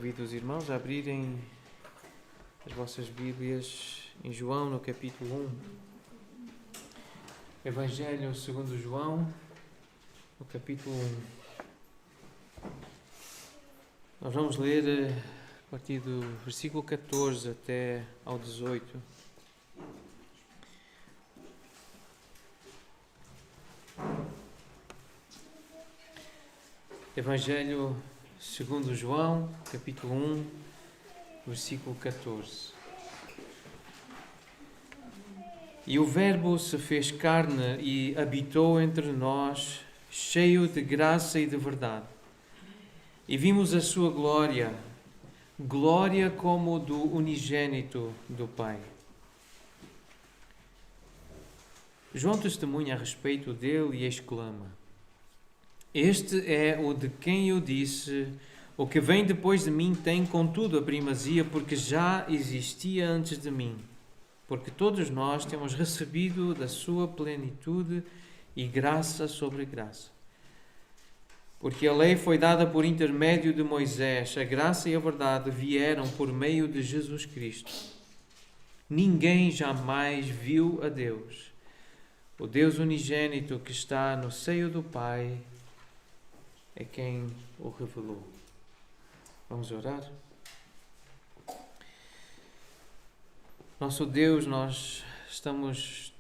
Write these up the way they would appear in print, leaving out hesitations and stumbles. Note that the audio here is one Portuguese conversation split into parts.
Convido os irmãos a abrirem as vossas Bíblias em João, no capítulo 1. Evangelho segundo João, no capítulo 1. Nós vamos ler a partir do versículo 14 até ao 18. Evangelho segundo João, capítulo 1, versículo 14. E o Verbo se fez carne e habitou entre nós, cheio de graça e de verdade. E vimos a sua glória, glória como do unigênito do Pai. João testemunha a respeito dele e exclama: Este é o de quem eu disse: o que vem depois de mim tem contudo a primazia, porque já existia antes de mim. Porque todos nós temos recebido da sua plenitude e graça sobre graça. Porque a lei foi dada por intermédio de Moisés, a graça e a verdade vieram por meio de Jesus Cristo. Ninguém jamais viu a Deus. O Deus unigênito que está no seio do Pai é quem o revelou. Vamos orar? Nosso Deus, nós estamos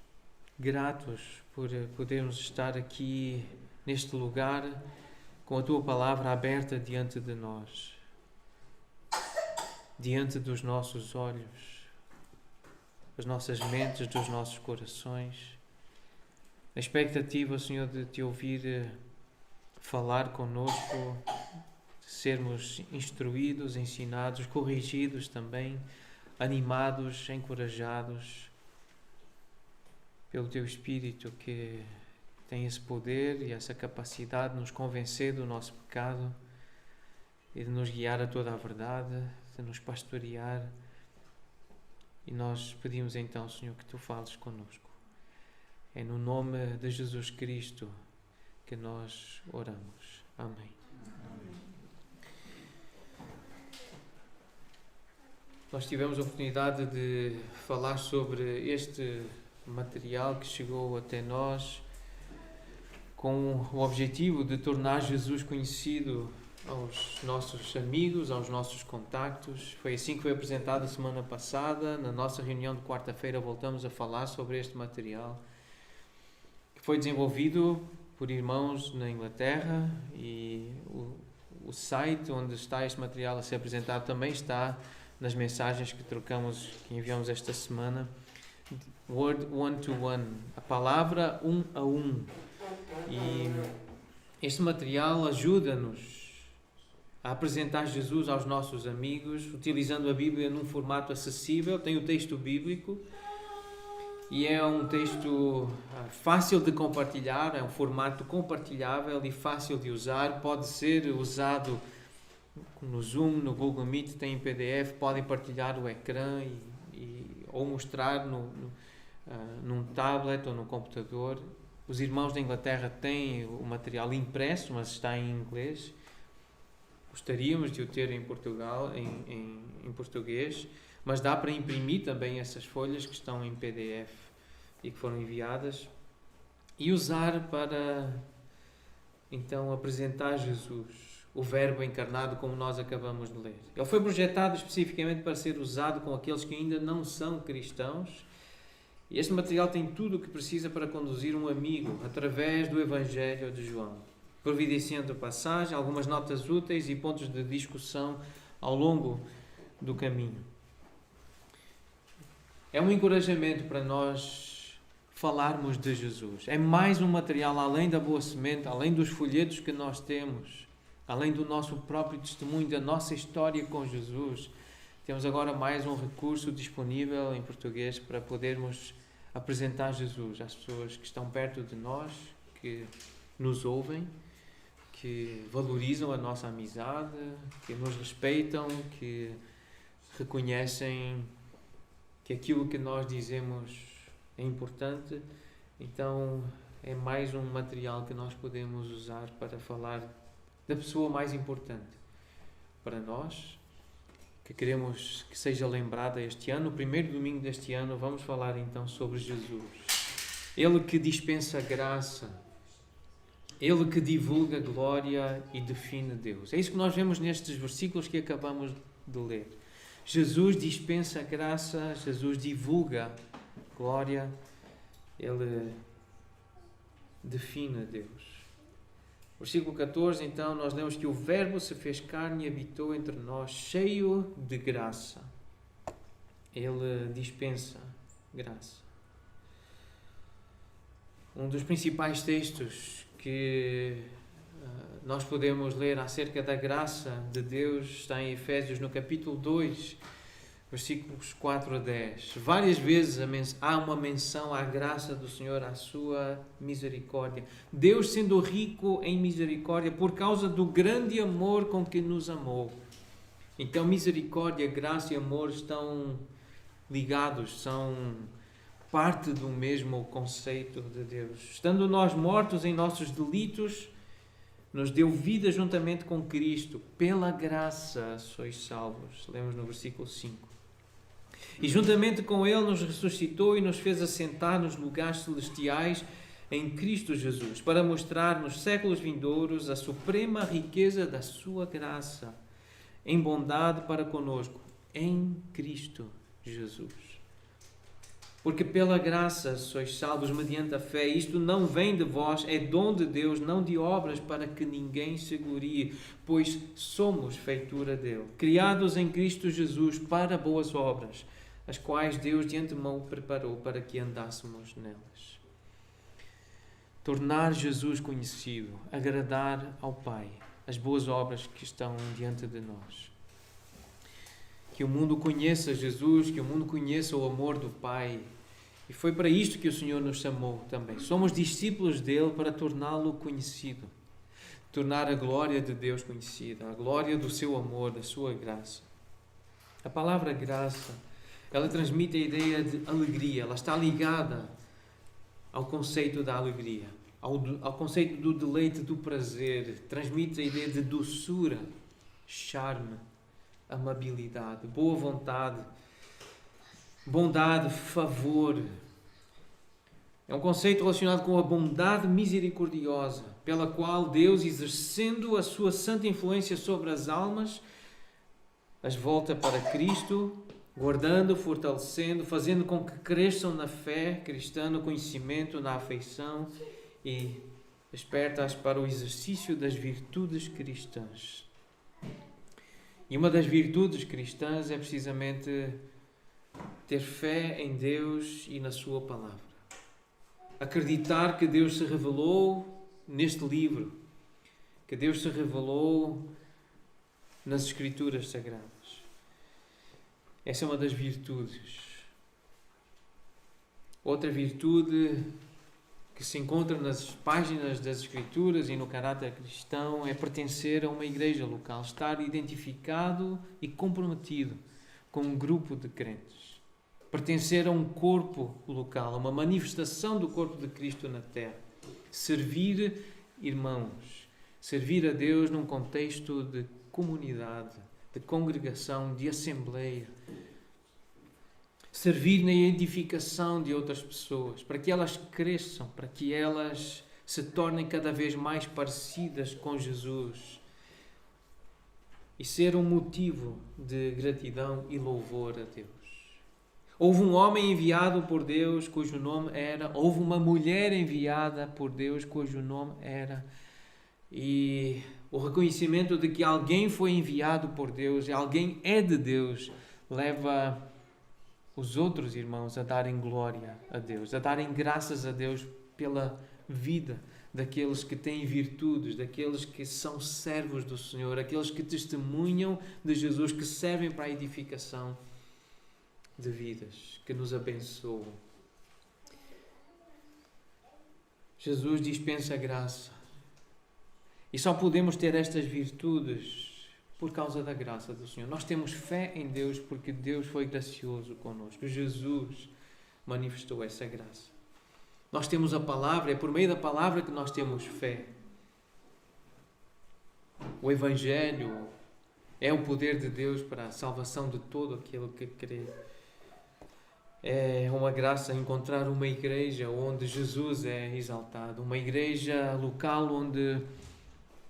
gratos por podermos estar aqui neste lugar com a Tua Palavra aberta diante de nós, diante dos nossos olhos, das nossas mentes, dos nossos corações, na expectativa, Senhor, de Te ouvir falar connosco, de sermos instruídos, ensinados, corrigidos também, animados, encorajados pelo Teu Espírito que tem esse poder e essa capacidade de nos convencer do nosso pecado e de nos guiar a toda a verdade, de nos pastorear. E nós pedimos então, Senhor, que Tu fales connosco. É no nome de Jesus Cristo que nós oramos. Amém. Nós tivemos a oportunidade de falar sobre este material que chegou até nós com o objetivo de tornar Jesus conhecido aos nossos amigos, aos nossos contactos. Foi assim que foi apresentado a semana passada. Na nossa reunião de quarta-feira voltamos a falar sobre este material que foi desenvolvido por irmãos na Inglaterra, e o site onde está este material a ser apresentado também está nas mensagens que trocamos, que enviamos esta semana. Word one to one, a palavra um a um. E este material ajuda-nos a apresentar Jesus aos nossos amigos, utilizando a Bíblia num formato acessível. Tem o texto bíblico e é um texto fácil de compartilhar, é um formato compartilhável e fácil de usar. Pode ser usado no Zoom, no Google Meet, tem em PDF, podem partilhar o ecrã ou mostrar num tablet ou no computador. Os irmãos da Inglaterra têm o material impresso, mas está em inglês. Gostaríamos de o ter em Portugal, em português, mas dá para imprimir também essas folhas que estão em PDF e que foram enviadas e usar para então apresentar Jesus, o Verbo encarnado, como nós acabamos de ler. Ele foi projetado especificamente para ser usado com aqueles que ainda não são cristãos. E este material tem tudo o que precisa para conduzir um amigo através do Evangelho de João, providenciando passagem, algumas notas úteis e pontos de discussão ao longo do caminho. É um encorajamento para nós falarmos de Jesus. É mais um material além da boa semente, além dos folhetos que nós temos, além do nosso próprio testemunho, da nossa história com Jesus. Temos agora mais um recurso disponível em português para podermos apresentar Jesus às pessoas que estão perto de nós, que nos ouvem, que valorizam a nossa amizade, que nos respeitam, que reconhecem que aquilo que nós dizemos é importante. Então é mais um material que nós podemos usar para falar da pessoa mais importante para nós que queremos que seja lembrada este ano. No primeiro domingo deste ano vamos falar então sobre Jesus. Ele que dispensa graça, Ele que divulga glória e define Deus. É isso que nós vemos nestes versículos que acabamos de ler. Jesus dispensa graça, Jesus divulga glória, Ele define Deus. Versículo 14, então, nós lemos que o Verbo se fez carne e habitou entre nós, cheio de graça. Ele dispensa graça. Um dos principais textos que nós podemos ler acerca da graça de Deus está em Efésios, no capítulo 2, versículos 4 a 10. Várias vezes há uma menção à graça do Senhor, à sua misericórdia. Deus sendo rico em misericórdia por causa do grande amor com que nos amou. Então, misericórdia, graça e amor estão ligados, são parte do mesmo conceito de Deus. Estando nós mortos em nossos delitos, nos deu vida juntamente com Cristo. Pela graça sois salvos. Lemos no versículo 5. E juntamente com Ele nos ressuscitou e nos fez assentar nos lugares celestiais em Cristo Jesus, para mostrar nos séculos vindouros a suprema riqueza da sua graça, em bondade para conosco, em Cristo Jesus. Porque pela graça sois salvos mediante a fé. Isto não vem de vós, é dom de Deus, não de obras, para que ninguém se glorie, pois somos feitura dele, criados em Cristo Jesus para boas obras, as quais Deus de antemão preparou para que andássemos nelas. Tornar Jesus conhecido, agradar ao Pai, as boas obras que estão diante de nós. Que o mundo conheça Jesus, que o mundo conheça o amor do Pai. E foi para isto que o Senhor nos chamou também. Somos discípulos dele para torná-lo conhecido. Tornar a glória de Deus conhecida, a glória do seu amor, da sua graça. A palavra graça, ela transmite a ideia de alegria. Ela está ligada ao conceito da alegria, ao conceito do deleite, do prazer. Transmite a ideia de doçura, charme, amabilidade, boa vontade, bondade, favor. É um conceito relacionado com a bondade misericordiosa, pela qual Deus, exercendo a sua santa influência sobre as almas, as volta para Cristo, guardando, fortalecendo, fazendo com que cresçam na fé cristã, no conhecimento, na afeição, e desperta-as para o exercício das virtudes cristãs. E uma das virtudes cristãs é precisamente ter fé em Deus e na sua palavra. Acreditar que Deus se revelou neste livro, que Deus se revelou nas Escrituras Sagradas. Essa é uma das virtudes. Outra virtude que se encontra nas páginas das Escrituras e no caráter cristão é pertencer a uma igreja local, estar identificado e comprometido com um grupo de crentes. Pertencer a um corpo local, a uma manifestação do corpo de Cristo na terra. Servir irmãos, servir a Deus num contexto de comunidade, de congregação, de assembleia. Servir na edificação de outras pessoas, para que elas cresçam, para que elas se tornem cada vez mais parecidas com Jesus. E ser um motivo de gratidão e louvor a Deus. Houve um homem enviado por Deus cujo nome era, houve uma mulher enviada por Deus cujo nome era, e o reconhecimento de que alguém foi enviado por Deus, alguém é de Deus, leva os outros irmãos a darem glória a Deus, a darem graças a Deus pela vida daqueles que têm virtudes, daqueles que são servos do Senhor, aqueles que testemunham de Jesus, que servem para a edificação de vidas, que nos abençoam. Jesus dispensa graça. E só podemos ter estas virtudes por causa da graça do Senhor. Nós temos fé em Deus porque Deus foi gracioso conosco. Jesus manifestou essa graça. Nós temos a palavra, é por meio da palavra que nós temos fé. O Evangelho, É o poder de Deus para a salvação de todo aquele que crê. É uma graça encontrar uma igreja onde Jesus é exaltado, uma igreja local onde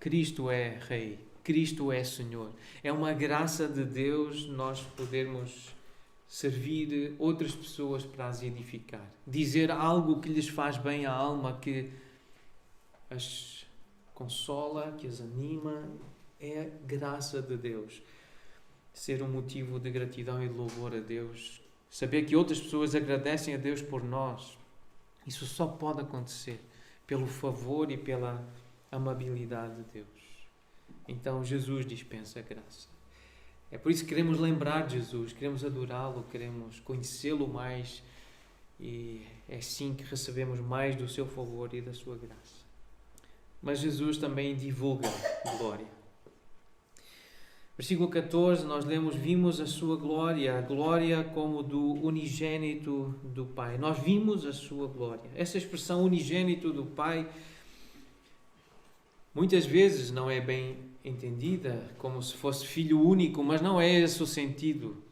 Cristo é Rei, Cristo é Senhor. É uma graça de Deus nós podermos servir outras pessoas para as edificar. Dizer algo que lhes faz bem à alma, que as consola, que as anima. É graça de Deus. Ser um motivo de gratidão e de louvor a Deus. Saber que outras pessoas agradecem a Deus por nós. Isso só pode acontecer pelo favor e pela amabilidade de Deus. Então Jesus dispensa a graça. É por isso que queremos lembrar de Jesus, queremos adorá-lo, queremos conhecê-lo mais, e é assim que recebemos mais do seu favor e da sua graça. Mas Jesus também divulga glória. Versículo 14, nós lemos: vimos a sua glória, a glória como do unigênito do Pai. Nós vimos a sua glória. Essa expressão unigênito do Pai muitas vezes não é bem entendida como se fosse filho único, mas não é esse o sentido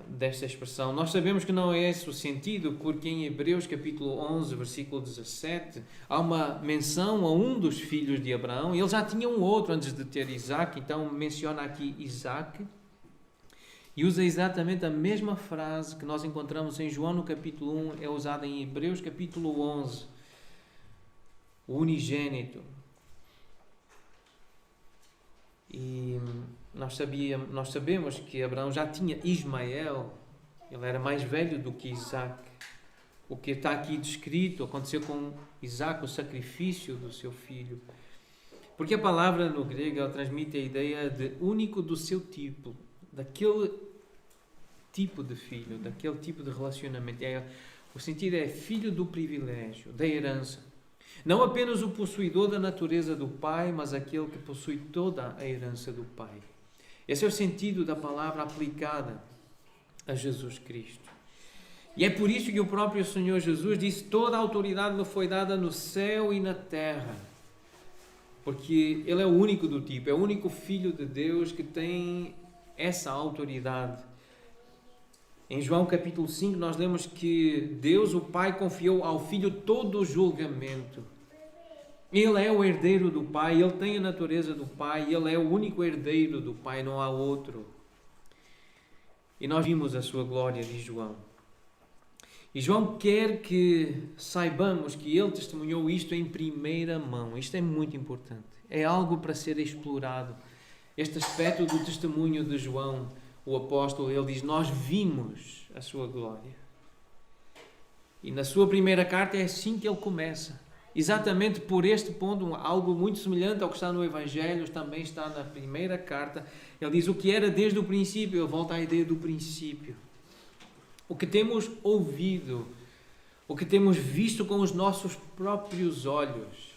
desta expressão. Nós sabemos que não é esse o sentido, porque em Hebreus capítulo 11, versículo 17, há uma menção a um dos filhos de Abraão. Ele já tinha um outro antes de ter Isaac, então menciona aqui Isaac e usa exatamente a mesma frase que nós encontramos em João no capítulo 1, é usada em Hebreus capítulo 11, o unigênito. E nós sabemos que Abraão já tinha Ismael, ele era mais velho do que Isaac. O que está aqui descrito aconteceu com Isaac, o sacrifício do seu filho. Porque a palavra no grego ela transmite a ideia de único do seu tipo, daquele tipo de filho, daquele tipo de relacionamento. O sentido é filho do privilégio, da herança. Não apenas o possuidor da natureza do Pai, mas aquele que possui toda a herança do Pai. Esse é o sentido da palavra aplicada a Jesus Cristo. E é por isso que o próprio Senhor Jesus disse: toda a autoridade me foi dada no céu e na terra. Porque Ele é o único do tipo, é o único Filho de Deus que tem essa autoridade. Em João capítulo 5 nós lemos que Deus, o Pai, confiou ao Filho todo o julgamento. Ele é o herdeiro do Pai, Ele tem a natureza do Pai, Ele é o único herdeiro do Pai, não há outro. E nós vimos a sua glória, diz João. E João quer que saibamos que ele testemunhou isto em primeira mão. Isto é muito importante. É algo para ser explorado. Este aspecto do testemunho de João, o apóstolo, ele diz: nós vimos a sua glória. E na sua primeira carta é assim que ele começa. Exatamente por este ponto, algo muito semelhante ao que está no Evangelho, também está na primeira carta. Ele diz o que era desde o princípio, ele volta à ideia do princípio. O que temos ouvido, o que temos visto com os nossos próprios olhos,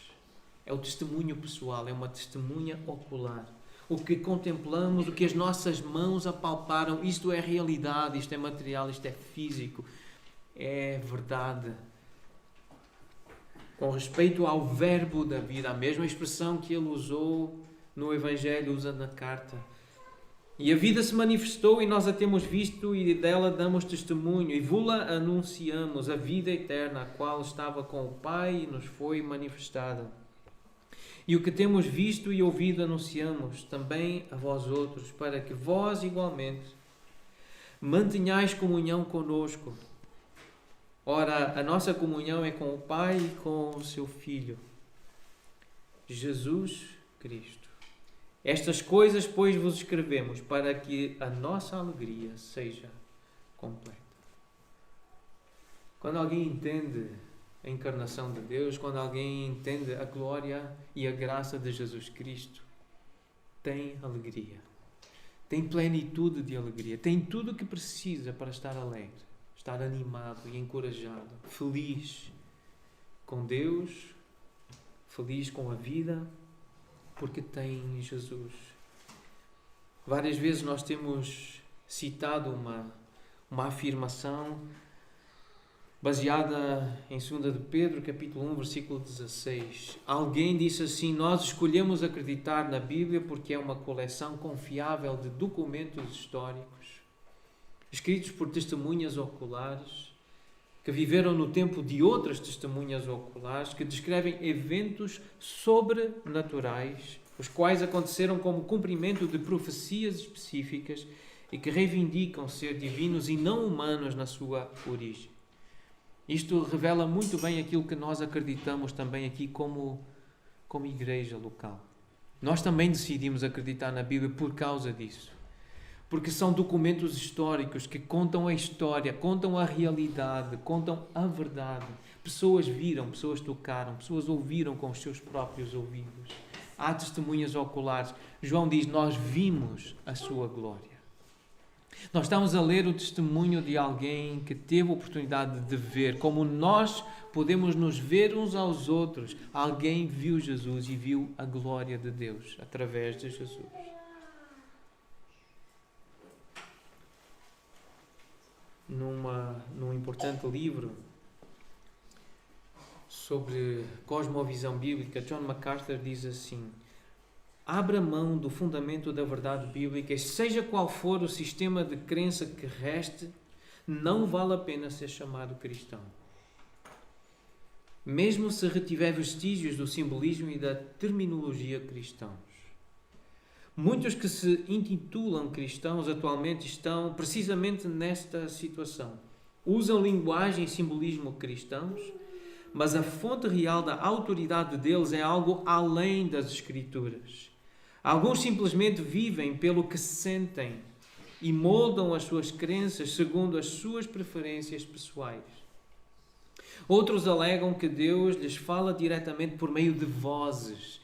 é o testemunho pessoal, é uma testemunha ocular. O que contemplamos, o que as nossas mãos apalparam, isto é realidade, isto é material, isto é físico, é verdade. Com respeito ao verbo da vida, a mesma expressão que ele usou no Evangelho, usa na carta. E a vida se manifestou e nós a temos visto e dela damos testemunho. E vula anunciamos a vida eterna, a qual estava com o Pai e nos foi manifestada. E o que temos visto e ouvido anunciamos também a vós outros, para que vós igualmente mantenhais comunhão conosco. Ora, a nossa comunhão é com o Pai e com o seu Filho, Jesus Cristo. Estas coisas, pois, vos escrevemos para que a nossa alegria seja completa. Quando alguém entende a encarnação de Deus, quando alguém entende a glória e a graça de Jesus Cristo, tem alegria, tem plenitude de alegria, tem tudo o que precisa para estar alegre, estar animado e encorajado, feliz com Deus, feliz com a vida, porque tem Jesus. Várias vezes nós temos citado uma afirmação baseada em 2 de Pedro, capítulo 1, versículo 16. Alguém disse assim: nós escolhemos acreditar na Bíblia porque é uma coleção confiável de documentos históricos, escritos por testemunhas oculares, que viveram no tempo de outras testemunhas oculares, que descrevem eventos sobrenaturais, os quais aconteceram como cumprimento de profecias específicas e que reivindicam ser divinos e não humanos na sua origem. Isto revela muito bem aquilo que nós acreditamos também aqui como igreja local. Nós também decidimos acreditar na Bíblia por causa disso. Porque são documentos históricos que contam a história, contam a realidade, contam a verdade. Pessoas viram, pessoas tocaram, pessoas ouviram com os seus próprios ouvidos. Há testemunhas oculares. João diz: nós vimos a sua glória. Nós estamos a ler o testemunho de alguém que teve a oportunidade de ver, como nós podemos nos ver uns aos outros. Alguém viu Jesus e viu a glória de Deus através de Jesus. Num importante livro sobre cosmovisão bíblica, John MacArthur diz assim: abra mão do fundamento da verdade bíblica e seja qual for o sistema de crença que reste, não vale a pena ser chamado cristão. Mesmo se retiver vestígios do simbolismo e da terminologia cristãos. Muitos que se intitulam cristãos atualmente estão precisamente nesta situação. Usam linguagem e simbolismo cristãos, mas a fonte real da autoridade deles é algo além das Escrituras. Alguns simplesmente vivem pelo que sentem e moldam as suas crenças segundo as suas preferências pessoais. Outros alegam que Deus lhes fala diretamente por meio de vozes,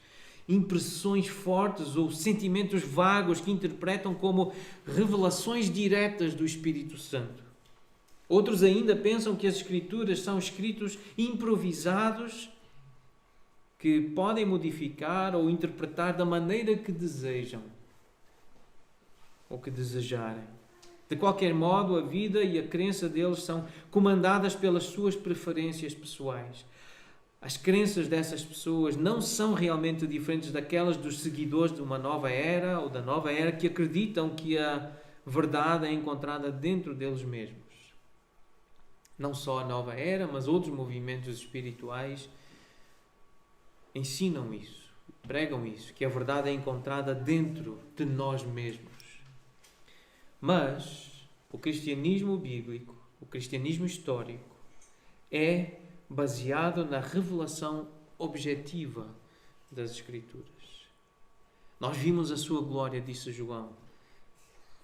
impressões fortes ou sentimentos vagos que interpretam como revelações diretas do Espírito Santo. Outros ainda pensam que as Escrituras são escritos improvisados que podem modificar ou interpretar da maneira que desejam ou que desejarem. De qualquer modo, a vida e a crença deles são comandadas pelas suas preferências pessoais. As crenças dessas pessoas não são realmente diferentes daquelas dos seguidores de uma nova era ou da nova era que acreditam que a verdade é encontrada dentro deles mesmos. Não só a nova era, mas outros movimentos espirituais ensinam isso, pregam isso, que a verdade é encontrada dentro de nós mesmos. Mas o cristianismo bíblico, o cristianismo histórico, é baseado na revelação objetiva das Escrituras. Nós vimos a sua glória, disse João.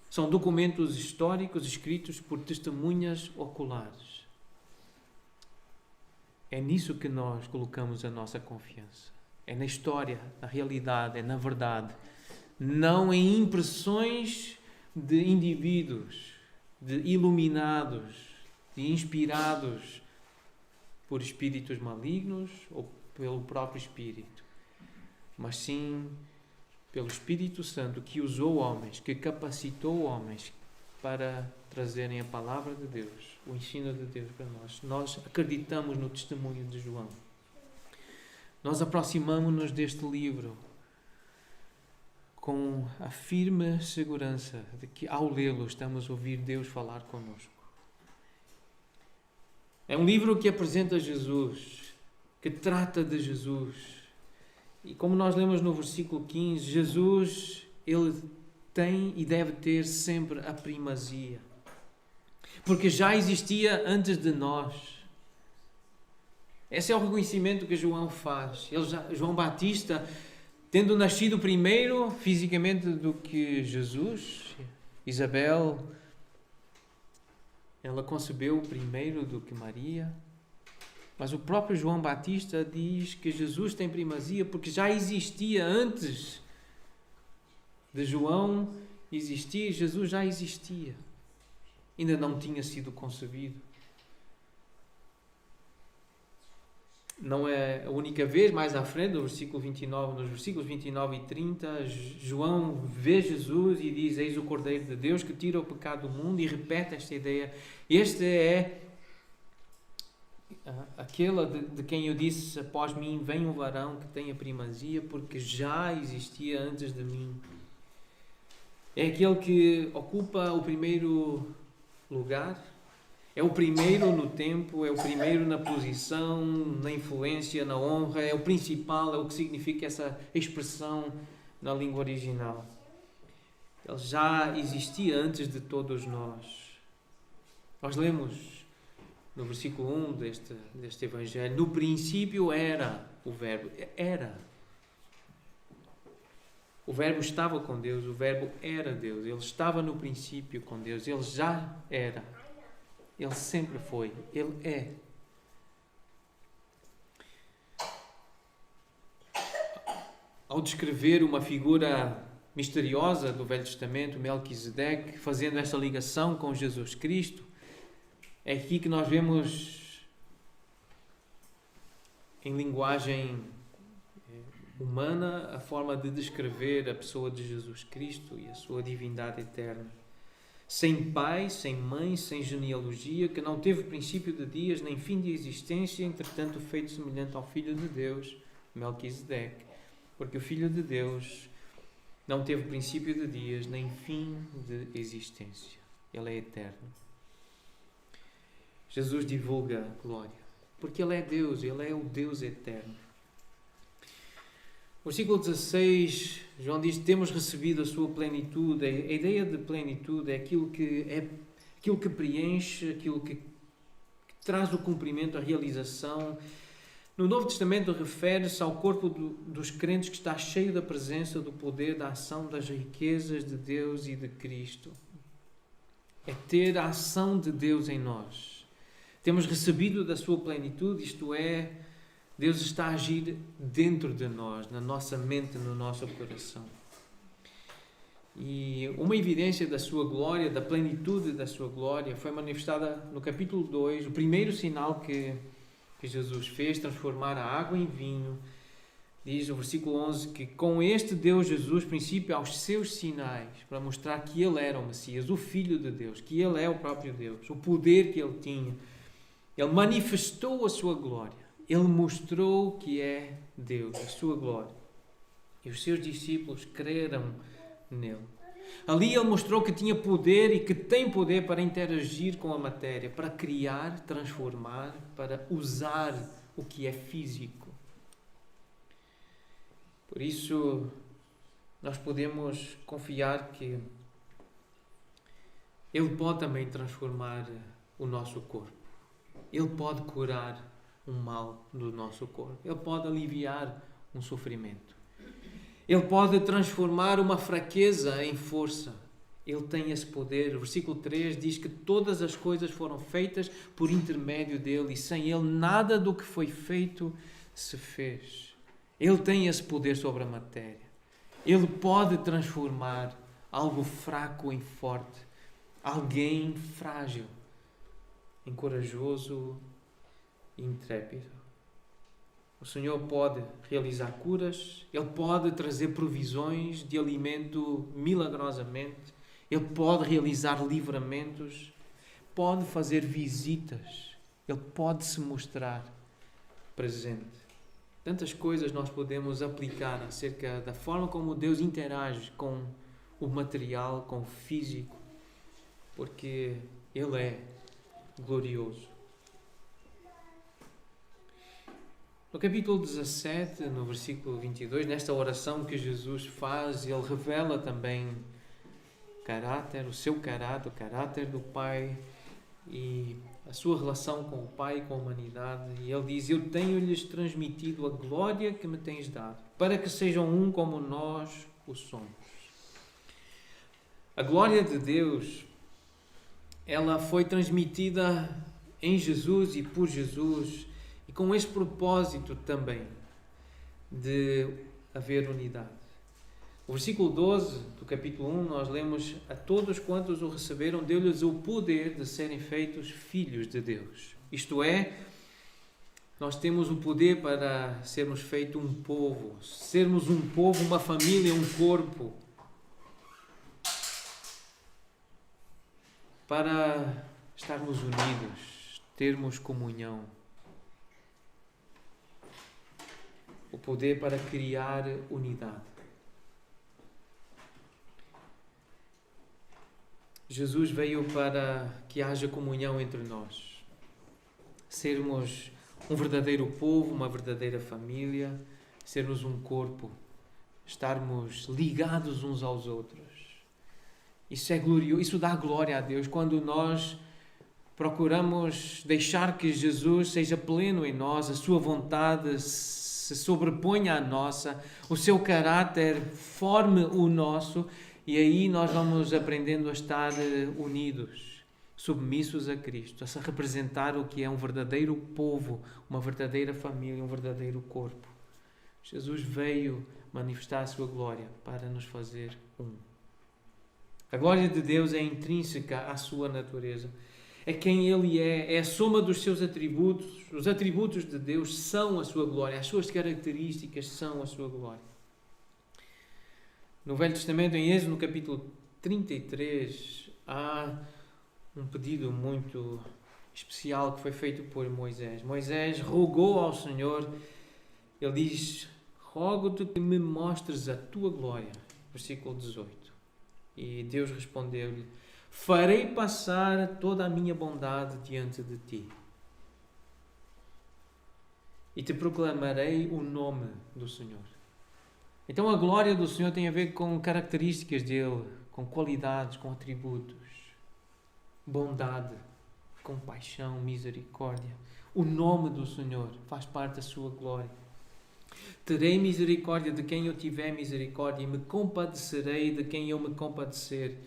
São documentos históricos escritos por testemunhas oculares. É nisso que nós colocamos a nossa confiança. É na história, na realidade, é na verdade. Não em impressões de indivíduos, de iluminados, de inspirados por espíritos malignos ou pelo próprio Espírito, mas sim pelo Espírito Santo que usou homens, que capacitou homens para trazerem a palavra de Deus, o ensino de Deus para nós. Nós acreditamos no testemunho de João. Nós aproximamos-nos deste livro com a firme segurança de que ao lê-lo estamos a ouvir Deus falar connosco. É um livro que apresenta Jesus, que trata de Jesus. E como nós lemos no versículo 15, Jesus, ele tem e deve ter sempre a primazia. Porque já existia antes de nós. Esse é o reconhecimento que João faz. João Batista, tendo nascido primeiro fisicamente do que Jesus, Isabel, ela concebeu primeiro do que Maria. Mas o próprio João Batista diz que Jesus tem primazia porque já existia antes de João existir. Jesus já existia. Ainda não tinha sido concebido. Não é a única vez, mais à frente, no versículo 29, nos versículos 29 e 30, João vê Jesus e diz: eis o Cordeiro de Deus que tira o pecado do mundo, e repete esta ideia. Este é aquela de quem eu disse: após mim vem um varão que tem a primazia, porque já existia antes de mim. É aquele que ocupa o primeiro lugar, é o primeiro no tempo, é o primeiro na posição, na influência, na honra, é o principal, é o que significa essa expressão na língua original. Ele já existia antes de todos nós. Nós lemos no versículo 1 deste Evangelho: no princípio era o Verbo. Era. O Verbo estava com Deus, o Verbo era Deus. Ele estava no princípio com Deus, ele já era. Ele sempre foi, ele é. Ao descrever uma figura misteriosa do Velho Testamento, Melquisedeque, fazendo esta ligação com Jesus Cristo, é aqui que nós vemos, em linguagem humana, a forma de descrever a pessoa de Jesus Cristo e a sua divindade eterna. Sem pai, sem mãe, sem genealogia, que não teve princípio de dias, nem fim de existência, entretanto feito semelhante ao Filho de Deus, Melquisedeque. Porque o Filho de Deus não teve princípio de dias, nem fim de existência. Ele é eterno. Jesus divulga a glória, porque Ele é Deus, Ele é o Deus eterno. Versículo 16, João diz: temos recebido a sua plenitude. A ideia de plenitude é aquilo que preenche, aquilo que traz o cumprimento, a realização. No Novo Testamento refere-se ao corpo dos crentes que está cheio da presença, do poder, da ação, das riquezas de Deus e de Cristo. É ter a ação de Deus em nós. Temos recebido da sua plenitude, isto é, Deus está a agir dentro de nós, na nossa mente, no nosso coração. E uma evidência da sua glória, da plenitude da sua glória, foi manifestada no capítulo 2, o primeiro sinal que Jesus fez, transformar a água em vinho. Diz no versículo 11 que com este deu Jesus princípio aos seus sinais, para mostrar que Ele era o Messias, o Filho de Deus, que Ele é o próprio Deus, o poder que Ele tinha. Ele manifestou a sua glória. Ele mostrou que é Deus, a sua glória. E os seus discípulos creram nele. Ali ele mostrou que tinha poder e que tem poder para interagir com a matéria, para criar, transformar, para usar o que é físico. Por isso, nós podemos confiar que Ele pode também transformar o nosso corpo. Ele pode curar um mal do nosso corpo. Ele pode aliviar um sofrimento. Ele pode transformar uma fraqueza em força. Ele tem esse poder. O versículo 3 diz que todas as coisas foram feitas por intermédio dele e sem ele nada do que foi feito se fez. Ele tem esse poder sobre a matéria. Ele pode transformar algo fraco em forte, alguém frágil em corajoso e intrépido. O Senhor pode realizar curas, Ele pode trazer provisões de alimento milagrosamente, Ele pode realizar livramentos, pode fazer visitas, Ele pode se mostrar presente. Tantas coisas nós podemos aplicar acerca da forma como Deus interage com o material, com o físico, porque Ele é glorioso. No capítulo 17, no versículo 22, nesta oração que Jesus faz, Ele revela também o seu caráter, o caráter do Pai e a sua relação com o Pai e com a humanidade. E Ele diz: eu tenho-lhes transmitido a glória que me tens dado, para que sejam um como nós o somos. A glória de Deus, ela foi transmitida em Jesus e por Jesus, e com este propósito também de haver unidade. O versículo 12 do capítulo 1, nós lemos: a todos quantos o receberam, deu-lhes o poder de serem feitos filhos de Deus. Isto é, nós temos o poder para sermos feitos um povo, uma família, um corpo, para estarmos unidos, termos comunhão. poder para criar unidade. Jesus veio para que haja comunhão entre nós, sermos um verdadeiro povo, uma verdadeira família, sermos um corpo, estarmos ligados uns aos outros. Isso é glorioso, isso dá glória a Deus quando nós procuramos deixar que Jesus seja pleno em nós, a sua vontade se sobreponha à nossa, o seu caráter forme o nosso, e aí nós vamos aprendendo a estar unidos, submissos a Cristo, a se representar o que é um verdadeiro povo, uma verdadeira família, um verdadeiro corpo. Jesus veio manifestar a sua glória para nos fazer um. A glória de Deus é intrínseca à sua natureza. É quem Ele é a soma dos seus atributos. Os atributos de Deus são a sua glória, as suas características são a sua glória. No Velho Testamento, em Êxodo, no capítulo 33, há um pedido muito especial que foi feito por Moisés. Moisés rogou ao Senhor, ele diz: rogo-te que me mostres a tua glória. Versículo 18. E Deus respondeu-lhe: farei passar toda a minha bondade diante de ti e te proclamarei o nome do Senhor. Então a glória do Senhor tem a ver com características dele, com qualidades, com atributos. Bondade, compaixão, misericórdia. O nome do Senhor faz parte da sua glória. Terei misericórdia de quem eu tiver misericórdia e me compadecerei de quem eu me compadecer.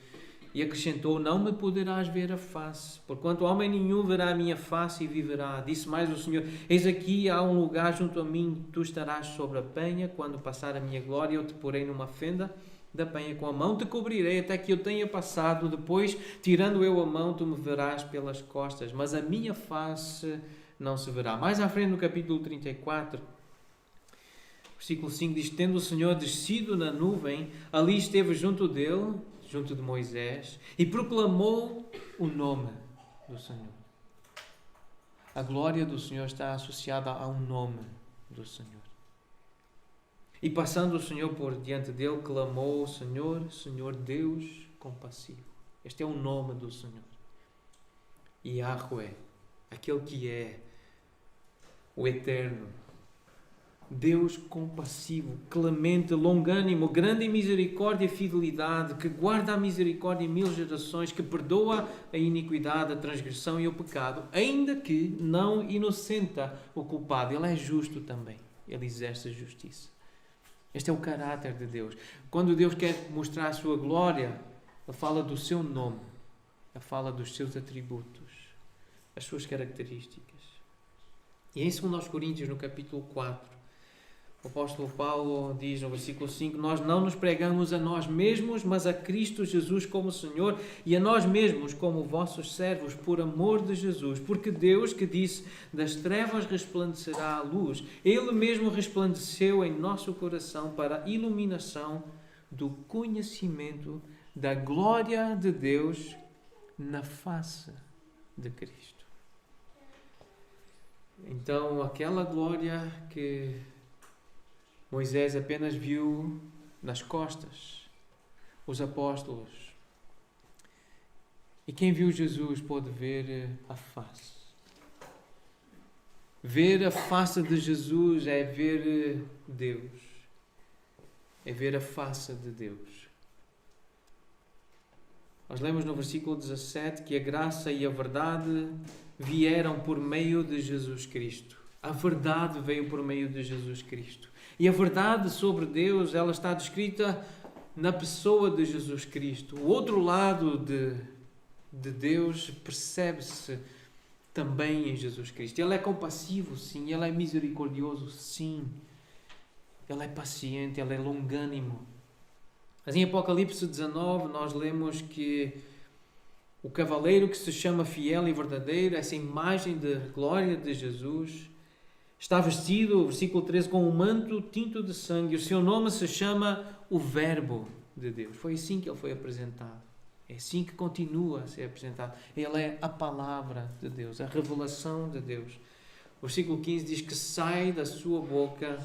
E acrescentou: não me poderás ver a face, porquanto homem nenhum verá a minha face e viverá. Disse mais o Senhor: eis aqui há um lugar junto a mim, tu estarás sobre a penha, quando passar a minha glória eu te porei numa fenda da penha, com a mão te cobrirei até que eu tenha passado, depois, tirando eu a mão, tu me verás pelas costas, mas a minha face não se verá. Mais à frente, no capítulo 34, versículo 5, diz: tendo o Senhor descido na nuvem, ali esteve junto dele, junto de Moisés, e proclamou o nome do Senhor. A glória do Senhor está associada a um nome do Senhor. E passando o Senhor por diante dele, clamou: Senhor, Senhor Deus compassivo. Este é o nome do Senhor. Yahweh, aquele que é o eterno, Deus compassivo, clemente, longânimo, grande em misericórdia e fidelidade, que guarda a misericórdia em 1000 gerações, que perdoa a iniquidade, a transgressão e o pecado, ainda que não inocenta o culpado. Ele é justo também. Ele exerce a justiça. Este é o caráter de Deus. Quando Deus quer mostrar a sua glória, Ele fala do seu nome, Ele fala dos seus atributos, as suas características. E em 2 Coríntios, no capítulo 4, o apóstolo Paulo diz no versículo 5: nós não nos pregamos a nós mesmos, mas a Cristo Jesus como Senhor, e a nós mesmos como vossos servos, por amor de Jesus. Porque Deus, que disse: das trevas resplandecerá a luz, Ele mesmo resplandeceu em nosso coração para a iluminação do conhecimento da glória de Deus na face de Cristo. Então, aquela glória que Moisés apenas viu nas costas, os apóstolos. E quem viu Jesus pôde ver a face. Ver a face de Jesus é ver Deus. É ver a face de Deus. Nós lemos no versículo 17 que a graça e a verdade vieram por meio de Jesus Cristo. A verdade veio por meio de Jesus Cristo. E a verdade sobre Deus, ela está descrita na pessoa de Jesus Cristo. O outro lado de Deus percebe-se também em Jesus Cristo. Ele é compassivo, sim. Ele é misericordioso, sim. Ele é paciente, ele é longânimo. Mas em Apocalipse 19 nós lemos que o cavaleiro que se chama fiel e verdadeiro, essa imagem de glória de Jesus, está vestido, versículo 13, com um manto tinto de sangue. O seu nome se chama o Verbo de Deus. Foi assim que ele foi apresentado. É assim que continua a ser apresentado. Ele é a palavra de Deus, a revelação de Deus. O versículo 15 diz que sai da sua boca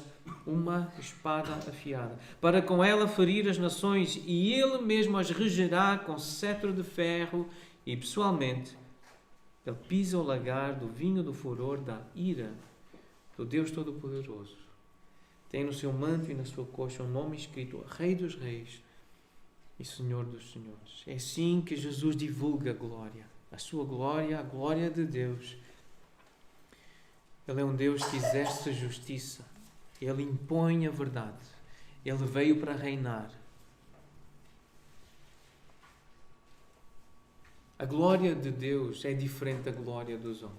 uma espada afiada, para com ela ferir as nações, e ele mesmo as regerá com cetro de ferro, e pessoalmente ele pisa o lagar do vinho do furor da ira do Deus Todo-Poderoso. Tem no seu manto e na sua coxa um nome escrito: Rei dos Reis e Senhor dos Senhores. É assim que Jesus divulga a glória, a sua glória, a glória de Deus. Ele é um Deus que exerce justiça. Ele impõe a verdade. Ele veio para reinar. A glória de Deus é diferente da glória dos homens.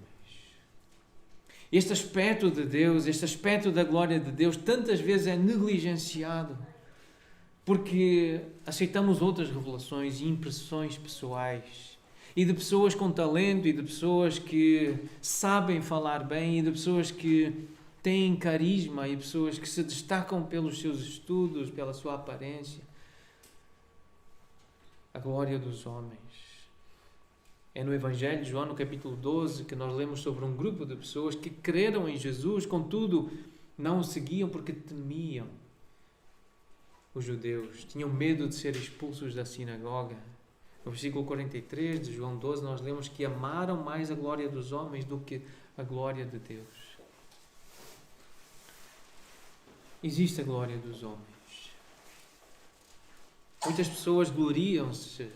Este aspecto de Deus, este aspecto da glória de Deus, tantas vezes é negligenciado porque aceitamos outras revelações e impressões pessoais e de pessoas com talento e de pessoas que sabem falar bem e de pessoas que têm carisma e pessoas que se destacam pelos seus estudos, pela sua aparência. A glória dos homens. É no Evangelho de João, no capítulo 12, que nós lemos sobre um grupo de pessoas que creram em Jesus, contudo, não o seguiam porque temiam os judeus. Tinham medo de ser expulsos da sinagoga. No versículo 43 de João 12, nós lemos que amaram mais a glória dos homens do que a glória de Deus. Existe a glória dos homens. Muitas pessoas gloriam-se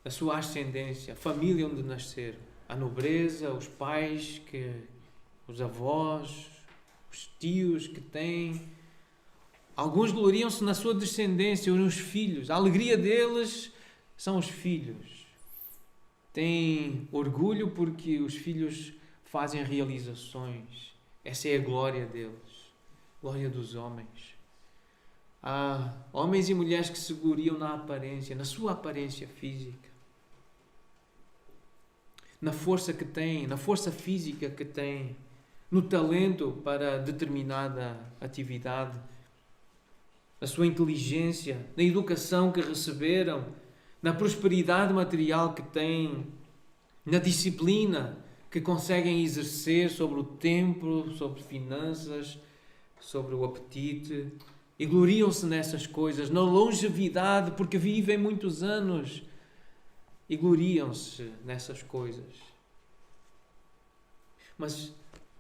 da sua ascendência, a família onde nasceram, a nobreza, os pais, os avós, os tios que têm. Alguns gloriam-se na sua descendência ou nos filhos. A alegria deles são os filhos. Têm orgulho porque os filhos fazem realizações. Essa é a glória deles. Glória dos homens. Há homens e mulheres que se gloriam na aparência, na sua aparência física. Na força que têm, na força física que têm. No talento para determinada atividade. Na sua inteligência, na educação que receberam, na prosperidade material que têm, na disciplina que conseguem exercer sobre o tempo, sobre finanças, sobre o apetite, e gloriam-se nessas coisas, na longevidade, porque vivem muitos anos, e gloriam-se nessas coisas. Mas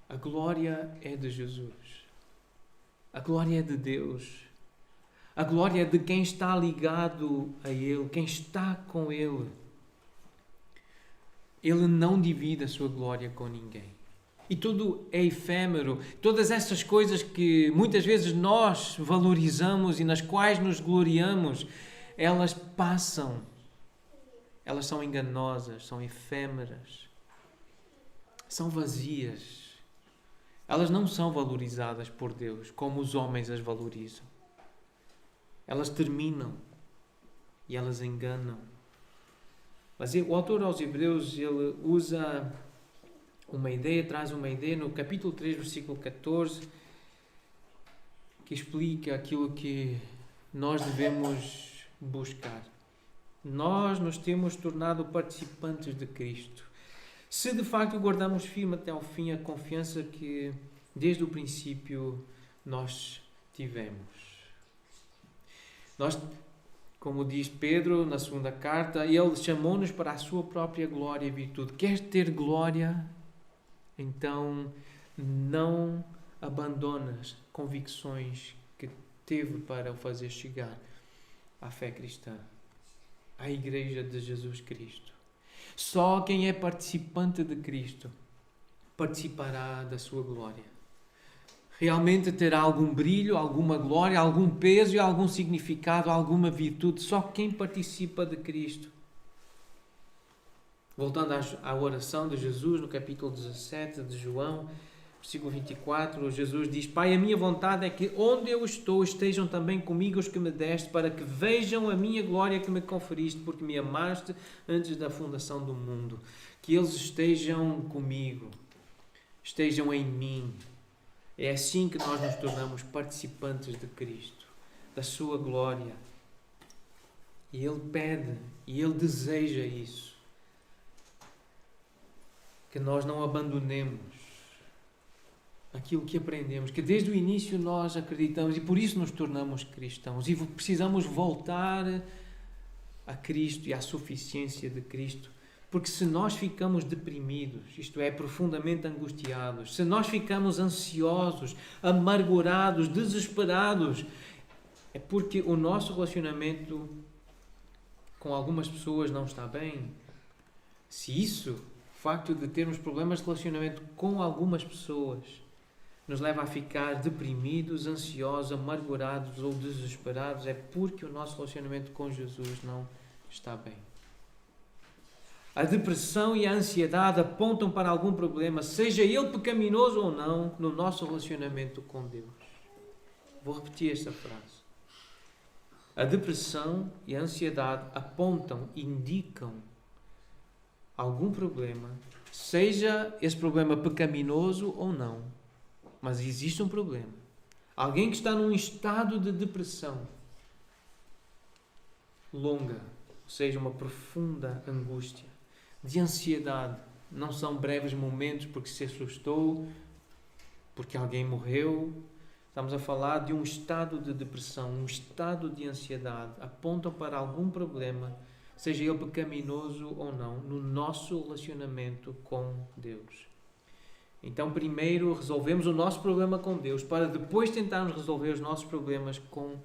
a glória é de Jesus. A glória é de Deus. A glória é de quem está ligado a Ele, quem está com Ele. Ele não divide a sua glória com ninguém. E tudo é efêmero. Todas essas coisas que muitas vezes nós valorizamos e nas quais nos gloriamos, elas passam. Elas são enganosas, são efêmeras, são vazias. Elas não são valorizadas por Deus como os homens as valorizam. Elas terminam e elas enganam. Mas o autor aos Hebreus, ele usa uma ideia, traz uma ideia no capítulo 3, versículo 14, que explica aquilo que nós devemos buscar. Nós nos temos tornado participantes de Cristo. Se de facto guardamos firme até ao fim a confiança que desde o princípio nós tivemos. Nós, como diz Pedro na segunda carta, ele chamou-nos para a sua própria glória e virtude. Queres ter glória? Então não abandonas convicções que teve para o fazer chegar à fé cristã, à Igreja de Jesus Cristo. Só quem é participante de Cristo participará da sua glória. Realmente terá algum brilho, alguma glória, algum peso e algum significado, alguma virtude. Só quem participa de Cristo. Voltando à oração de Jesus, no capítulo 17 de João, versículo 24, Jesus diz: Pai, a minha vontade é que onde eu estou estejam também comigo os que me deste, para que vejam a minha glória que me conferiste, porque me amaste antes da fundação do mundo. Que eles estejam comigo, estejam em mim. É assim que nós nos tornamos participantes de Cristo, da sua glória. E Ele pede, e Ele deseja isso. Que nós não abandonemos aquilo que aprendemos, que desde o início nós acreditamos e por isso nos tornamos cristãos e precisamos voltar a Cristo e à suficiência de Cristo. Porque se nós ficamos deprimidos, isto é, profundamente angustiados, se nós ficamos ansiosos, amargurados, desesperados, é porque o nosso relacionamento com algumas pessoas não está bem. Se isso, o facto de termos problemas de relacionamento com algumas pessoas, nos leva a ficar deprimidos, ansiosos, amargurados ou desesperados, é porque o nosso relacionamento com Jesus não está bem. A depressão e a ansiedade apontam para algum problema, seja ele pecaminoso ou não, no nosso relacionamento com Deus. Vou repetir esta frase. A depressão e a ansiedade apontam, indicam algum problema, seja esse problema pecaminoso ou não, mas existe um problema. Alguém que está num estado de depressão longa, ou seja, uma profunda angústia, de ansiedade, não são breves momentos porque se assustou, porque alguém morreu. Estamos a falar de um estado de depressão, um estado de ansiedade. Apontam para algum problema, seja ele pecaminoso ou não, no nosso relacionamento com Deus. Então, primeiro resolvemos o nosso problema com Deus, para depois tentarmos resolver os nossos problemas com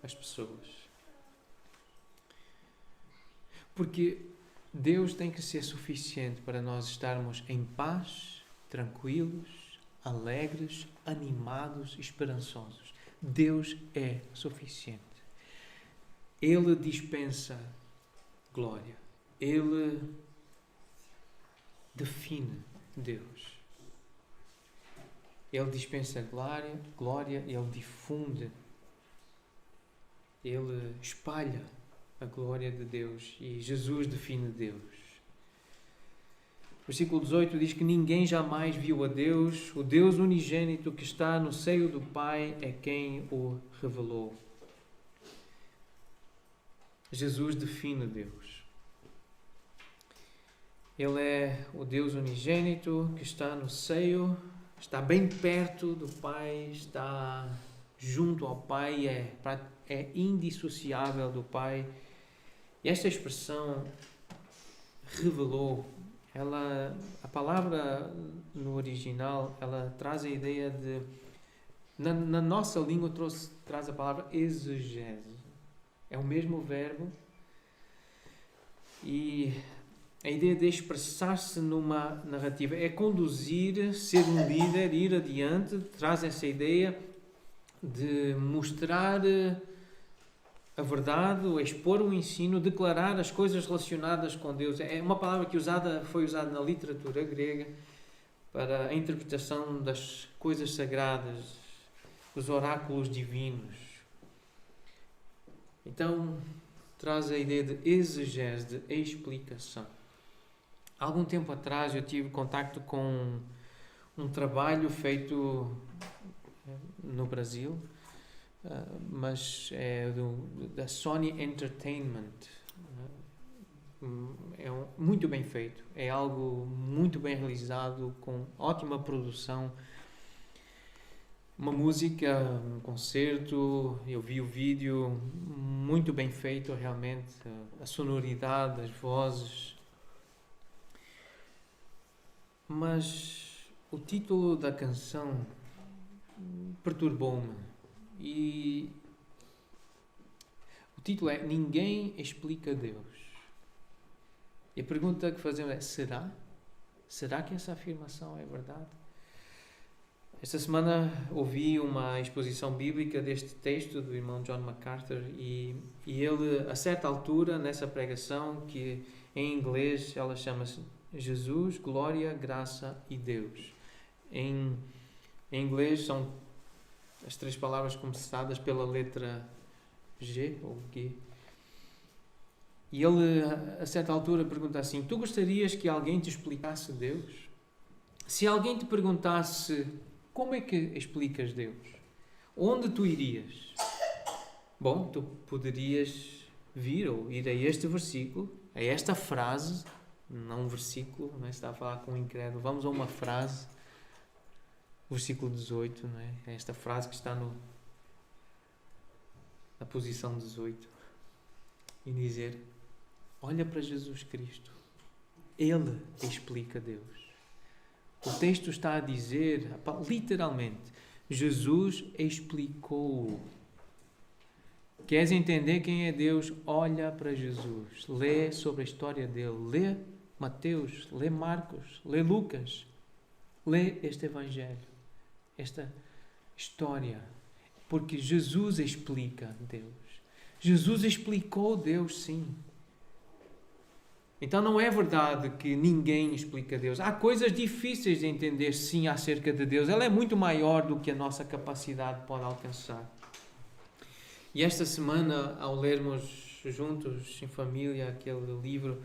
as pessoas. Porque Deus tem que ser suficiente para nós estarmos em paz, tranquilos, alegres, animados, esperançosos. Deus é suficiente. Ele dispensa glória. Ele define Deus. Ele dispensa glória, Ele difunde, Ele espalha a glória de Deus e Jesus define Deus. Versículo 18 diz que ninguém jamais viu a Deus, o Deus unigênito que está no seio do Pai é quem o revelou. Jesus define Deus. Ele é o Deus unigênito que está no seio, está bem perto do Pai, está junto ao Pai, é indissociável do Pai. E esta expressão revelou, a palavra no original, ela traz a ideia de, na nossa língua traz a palavra exegese. É o mesmo verbo e a ideia de expressar-se numa narrativa é conduzir, ser um líder, ir adiante, traz essa ideia de mostrar a verdade, expor o ensino, declarar as coisas relacionadas com Deus. É uma palavra que foi usada na literatura grega para a interpretação das coisas sagradas, dos oráculos divinos. Então, traz a ideia de exegese, de explicação. Há algum tempo atrás eu tive contacto com um trabalho feito no Brasil, mas é da Sony Entertainment. É muito bem feito, é algo muito bem realizado, com ótima produção, uma música, um concerto. Eu vi o vídeo, muito bem feito realmente, a sonoridade, as vozes. Mas o título da canção perturbou-me. E o título é Ninguém Explica Deus. E a pergunta que fazemos é: será? Será que essa afirmação é verdade? Esta semana ouvi uma exposição bíblica deste texto do irmão John MacArthur e ele, a certa altura, nessa pregação, que em inglês ela chama-se Jesus, Glória, Graça e Deus. Em inglês são as três palavras começadas pela letra G ou G. E ele, a certa altura, pergunta assim: tu gostarias que alguém te explicasse Deus? Se alguém te perguntasse como é que explicas Deus, onde tu irias? Bom, tu poderias ir a este versículo, a esta frase, não um versículo, não é? Está a falar com um incrédulo. Vamos a uma frase versículo 18, não é? É esta frase que está na posição 18. E dizer, olha para Jesus Cristo. Ele explica Deus. O texto está a dizer, literalmente, Jesus explicou. Queres entender quem é Deus? Olha para Jesus. Lê sobre a história dele. Lê Mateus, lê Marcos, lê Lucas. Lê este Evangelho, esta história. Porque Jesus explica Deus. Jesus explicou Deus, sim. Então não é verdade que ninguém explica Deus. Há coisas difíceis de entender, sim, acerca de Deus. Ela é muito maior do que a nossa capacidade pode alcançar. E esta semana, ao lermos juntos, em família, aquele livro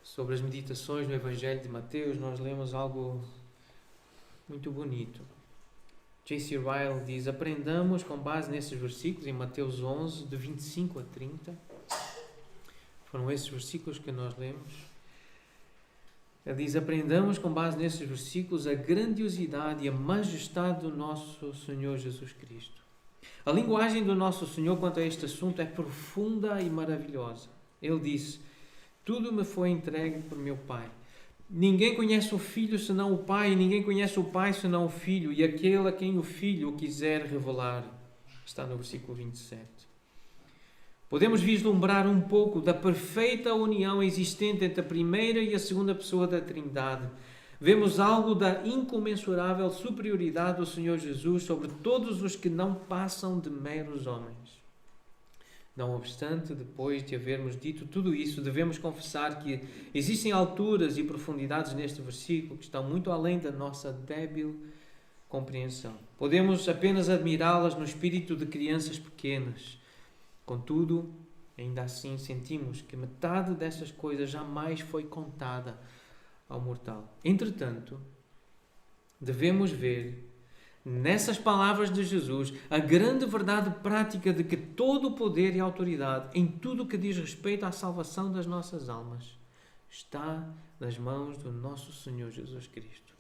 sobre as meditações no Evangelho de Mateus, nós lemos algo muito bonito. J.C. Ryle diz, aprendamos com base nesses versículos, em Mateus 11, de 25 a 30. Foram esses versículos que nós lemos. Ele diz, aprendamos com base nesses versículos a grandiosidade e a majestade do nosso Senhor Jesus Cristo. A linguagem do nosso Senhor quanto a este assunto é profunda e maravilhosa. Ele disse, tudo me foi entregue por meu Pai. Ninguém conhece o Filho senão o Pai, e ninguém conhece o Pai senão o Filho, e aquele a quem o Filho quiser revelar. Está no versículo 27. Podemos vislumbrar um pouco da perfeita união existente entre a primeira e a segunda pessoa da Trindade. Vemos algo da incomensurável superioridade do Senhor Jesus sobre todos os que não passam de meros homens. Não obstante, depois de havermos dito tudo isso, devemos confessar que existem alturas e profundidades neste versículo que estão muito além da nossa débil compreensão. Podemos apenas admirá-las no espírito de crianças pequenas. Contudo, ainda assim sentimos que metade dessas coisas jamais foi contada ao mortal. Entretanto, devemos ver nessas palavras de Jesus a grande verdade prática de que todo o poder e autoridade em tudo o que diz respeito à salvação das nossas almas está nas mãos do nosso Senhor Jesus Cristo.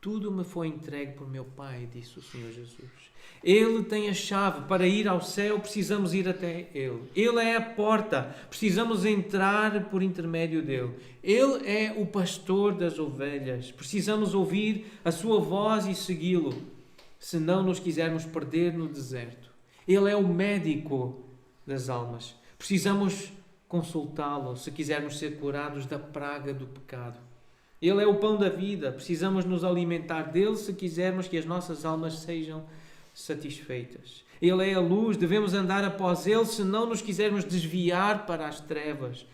Tudo me foi entregue por meu Pai, disse o Senhor Jesus. Ele tem a chave. Para ir ao céu, precisamos ir até Ele. Ele é a porta. Precisamos entrar por intermédio dele. Ele é o pastor das ovelhas. Precisamos ouvir a sua voz e segui-lo, se não nos quisermos perder no deserto. Ele é o médico das almas. Precisamos consultá-lo, se quisermos ser curados da praga do pecado. Ele é o pão da vida. Precisamos nos alimentar dele, se quisermos que as nossas almas sejam satisfeitas. Ele é a luz, devemos andar após ele se não nos quisermos desviar para as trevas.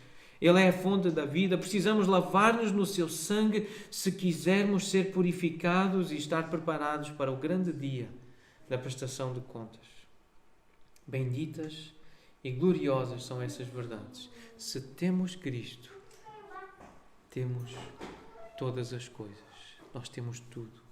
Ele é a fonte da vida, precisamos lavar-nos no seu sangue se quisermos ser purificados e estar preparados para o grande dia da prestação de contas. Benditas e gloriosas são essas verdades. Se temos Cristo, temos todas as coisas. Nós temos tudo.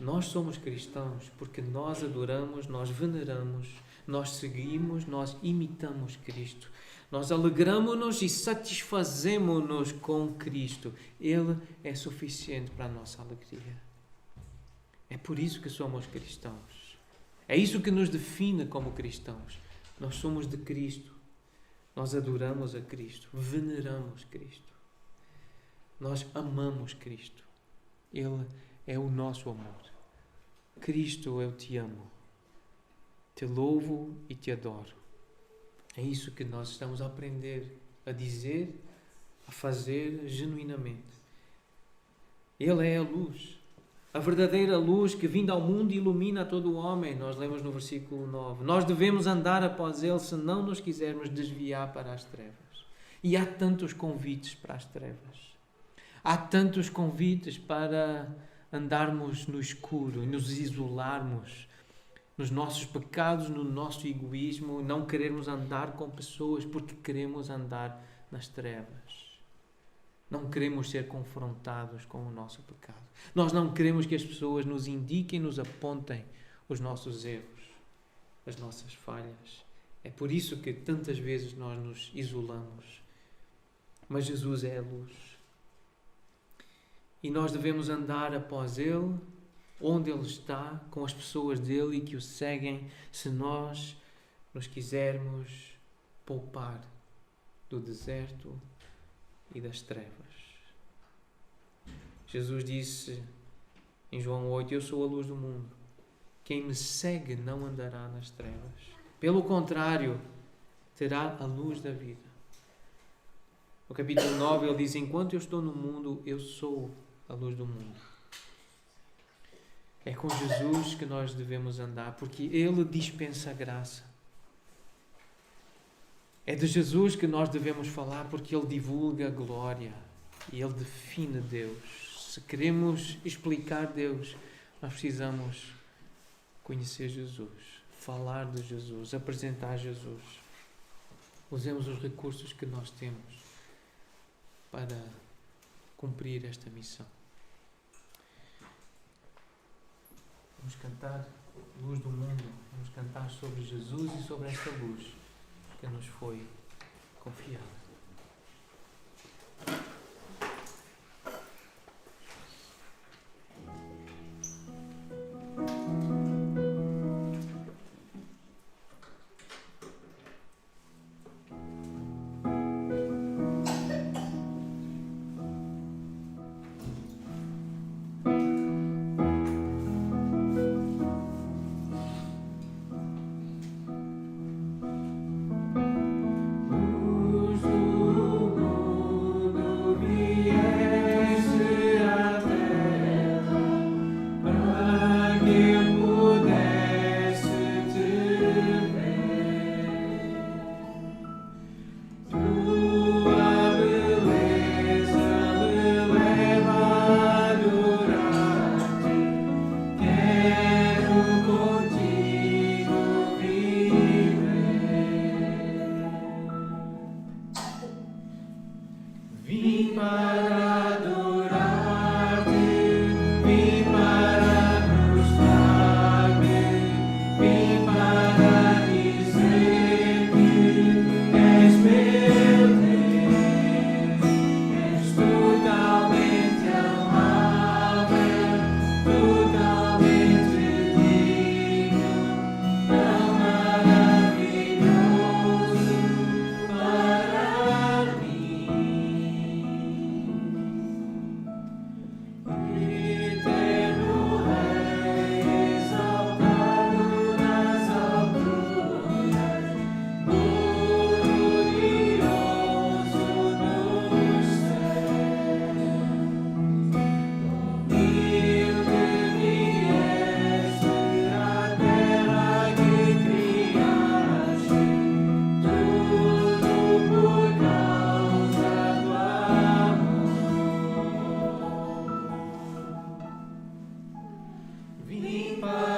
Nós somos cristãos porque nós adoramos, nós veneramos, nós seguimos, nós imitamos Cristo. Nós alegramos-nos e satisfazemos-nos com Cristo. Ele é suficiente para a nossa alegria. É por isso que somos cristãos. É isso que nos define como cristãos. Nós somos de Cristo. Nós adoramos a Cristo. Veneramos Cristo. Nós amamos Cristo. Ele é o nosso amor. Cristo, eu te amo. Te louvo e te adoro. É isso que nós estamos a aprender, a dizer, a fazer genuinamente. Ele é a luz. A verdadeira luz que vindo ao mundo ilumina todo o homem. Nós lemos no versículo 9. Nós devemos andar após ele se não nos quisermos desviar para as trevas. E há tantos convites para as trevas. Há tantos convites para andarmos no escuro e nos isolarmos nos nossos pecados, no nosso egoísmo, não queremos andar com pessoas porque queremos andar nas trevas. Não queremos ser confrontados com o nosso pecado. Nós não queremos que as pessoas nos indiquem, nos apontem os nossos erros, as nossas falhas. É por isso que tantas vezes nós nos isolamos. Mas Jesus é a luz. e nós devemos andar após Ele, onde Ele está, com as pessoas dele e que o seguem, se nós nos quisermos poupar do deserto e das trevas. Jesus disse em João 8, eu sou a luz do mundo. Quem me segue não andará nas trevas. Pelo contrário, terá a luz da vida. No capítulo 9 ele diz, enquanto eu estou no mundo, eu sou a luz do mundo. É com Jesus que nós devemos andar, porque Ele dispensa a graça. É de Jesus que nós devemos falar, porque Ele divulga a glória e Ele define Deus. Se queremos explicar Deus, nós precisamos conhecer Jesus, falar de Jesus, apresentar Jesus. Usemos os recursos que nós temos para cumprir esta missão. Vamos cantar Luz do Mundo, vamos cantar sobre Jesus e sobre esta luz que nos foi confiada. Vim para